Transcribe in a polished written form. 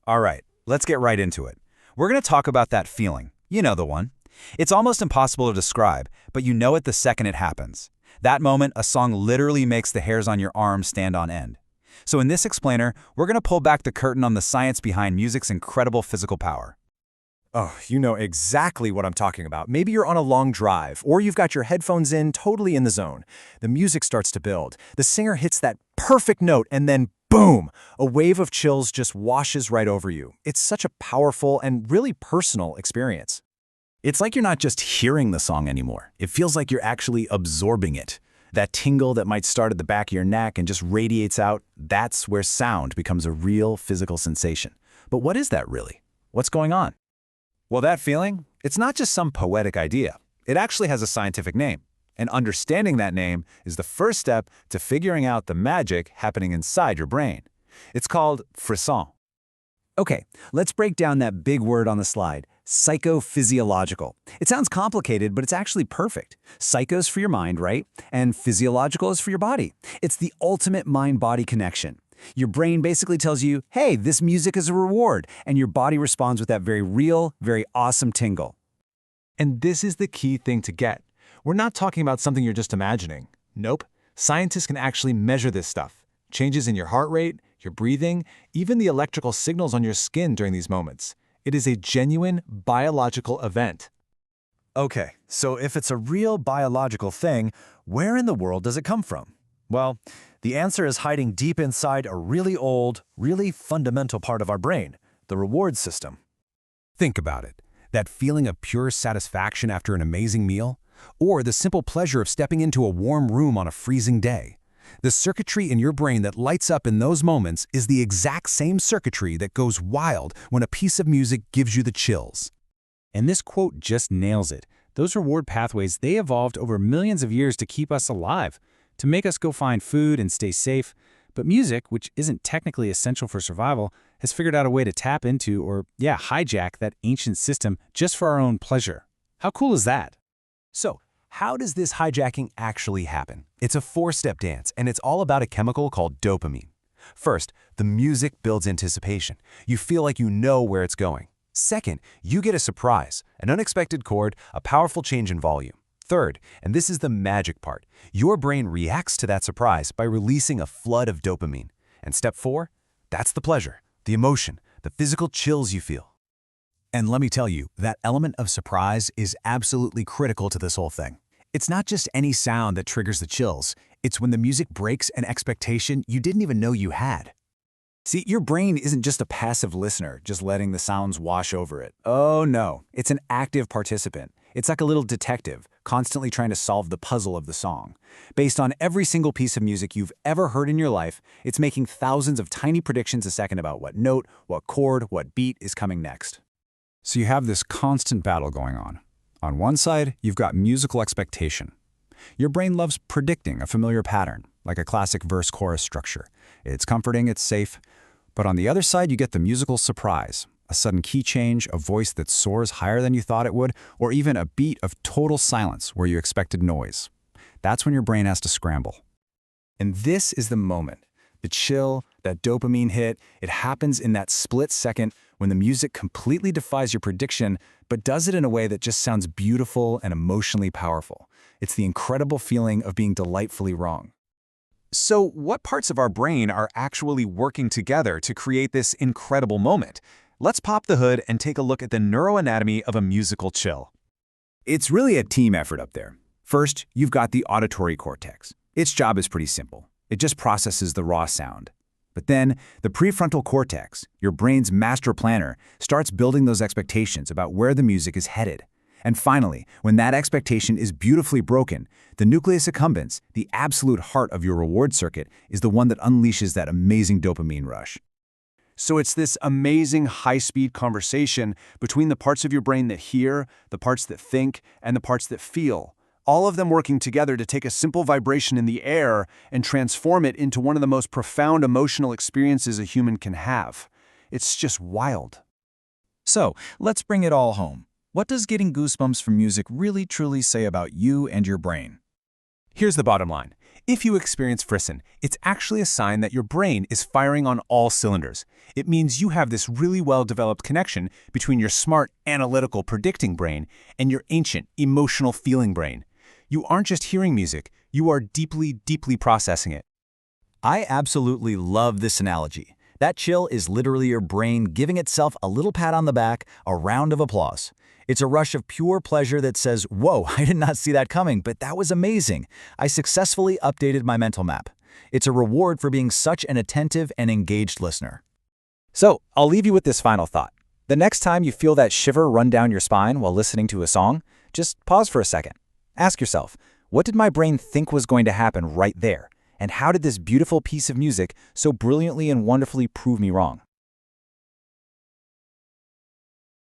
All right, let's get right into it. We're going to talk about that feeling. You know the one. It's almost impossible to describe, but you know it the second it happens. That moment, a song literally makes the hairs on your arms stand on end. So in this explainer, we're going to pull back the curtain on the science behind music's incredible physical power. Oh, you know exactly what I'm talking about. Maybe you're on a long drive, or you've got your headphones in, totally in the zone. The music starts to build. The singer hits that perfect note, and then boom! A wave of chills just washes right over you. It's such a powerful and really personal experience. It's like you're not just hearing the song anymore. It feels like you're actually absorbing it. That tingle that might start at the back of your neck and just radiates out, that's where sound becomes a real physical sensation. But what is that really? What's going on? Well, that feeling, it's not just some poetic idea. It actually has a scientific name. And understanding that name is the first step to figuring out the magic happening inside your brain. It's called Frisson. Okay, let's break down that big word on the slide, psychophysiological. It sounds complicated, but it's actually perfect. Psycho's for your mind, right? And physiological is for your body. It's the ultimate mind-body connection. Your brain basically tells you, hey, this music is a reward, and your body responds with that very real, very awesome tingle. And this is the key thing to get. We're not talking about something you're just imagining. Nope. Scientists can actually measure this stuff. Changes in your heart rate, your breathing, even the electrical signals on your skin during these moments. It is a genuine biological event. Okay, so if it's a real biological thing, where in the world does it come from? Well, the answer is hiding deep inside a really old, really fundamental part of our brain, the reward system. Think about it. That feeling of pure satisfaction after an amazing meal, or the simple pleasure of stepping into a warm room on a freezing day. The circuitry in your brain that lights up in those moments is the exact same circuitry that goes wild when a piece of music gives you the chills. And this quote just nails it. Those reward pathways, they evolved over millions of years to keep us alive, to make us go find food and stay safe. But music, which isn't technically essential for survival, has figured out a way to tap into or, hijack that ancient system just for our own pleasure. How cool is that? So, how does this hijacking actually happen? It's a four-step dance, and it's all about a chemical called dopamine. First, the music builds anticipation. You feel like you know where it's going. Second, you get a surprise, an unexpected chord, a powerful change in volume. Third, and this is the magic part, your brain reacts to that surprise by releasing a flood of dopamine. And step 4, that's the pleasure, the emotion, the physical chills you feel. And let me tell you, that element of surprise is absolutely critical to this whole thing. It's not just any sound that triggers the chills. It's when the music breaks an expectation you didn't even know you had. See, your brain isn't just a passive listener, just letting the sounds wash over it. Oh no, it's an active participant. It's like a little detective, constantly trying to solve the puzzle of the song. Based on every single piece of music you've ever heard in your life, it's making thousands of tiny predictions a second about what note, what chord, what beat is coming next. So you have this constant battle going on. On one side, you've got musical expectation. Your brain loves predicting a familiar pattern, like a classic verse-chorus structure. It's comforting, it's safe. But on the other side, you get the musical surprise, a sudden key change, a voice that soars higher than you thought it would, or even a beat of total silence where you expected noise. That's when your brain has to scramble. And this is the moment. The chill, that dopamine hit, it happens in that split second when the music completely defies your prediction, but does it in a way that just sounds beautiful and emotionally powerful. It's the incredible feeling of being delightfully wrong. So what parts of our brain are actually working together to create this incredible moment? Let's pop the hood and take a look at the neuroanatomy of a musical chill. It's really a team effort up there. First, you've got the auditory cortex. Its job is pretty simple. It just processes the raw sound. But then, the prefrontal cortex, your brain's master planner, starts building those expectations about where the music is headed. And finally, when that expectation is beautifully broken, the nucleus accumbens, the absolute heart of your reward circuit, is the one that unleashes that amazing dopamine rush. So it's this amazing high-speed conversation between the parts of your brain that hear, the parts that think, and the parts that feel, all of them working together to take a simple vibration in the air and transform it into one of the most profound emotional experiences a human can have. It's just wild. So, let's bring it all home. What does getting goosebumps from music really truly say about you and your brain? Here's the bottom line. If you experience frisson, it's actually a sign that your brain is firing on all cylinders. It means you have this really well-developed connection between your smart, analytical, predicting brain and your ancient, emotional, feeling brain. You aren't just hearing music, you are deeply, deeply processing it. I absolutely love this analogy. That chill is literally your brain giving itself a little pat on the back, a round of applause. It's a rush of pure pleasure that says, whoa, I did not see that coming, but that was amazing. I successfully updated my mental map. It's a reward for being such an attentive and engaged listener. So, I'll leave you with this final thought. The next time you feel that shiver run down your spine while listening to a song, just pause for a second. Ask yourself, what did my brain think was going to happen right there? And how did this beautiful piece of music so brilliantly and wonderfully prove me wrong?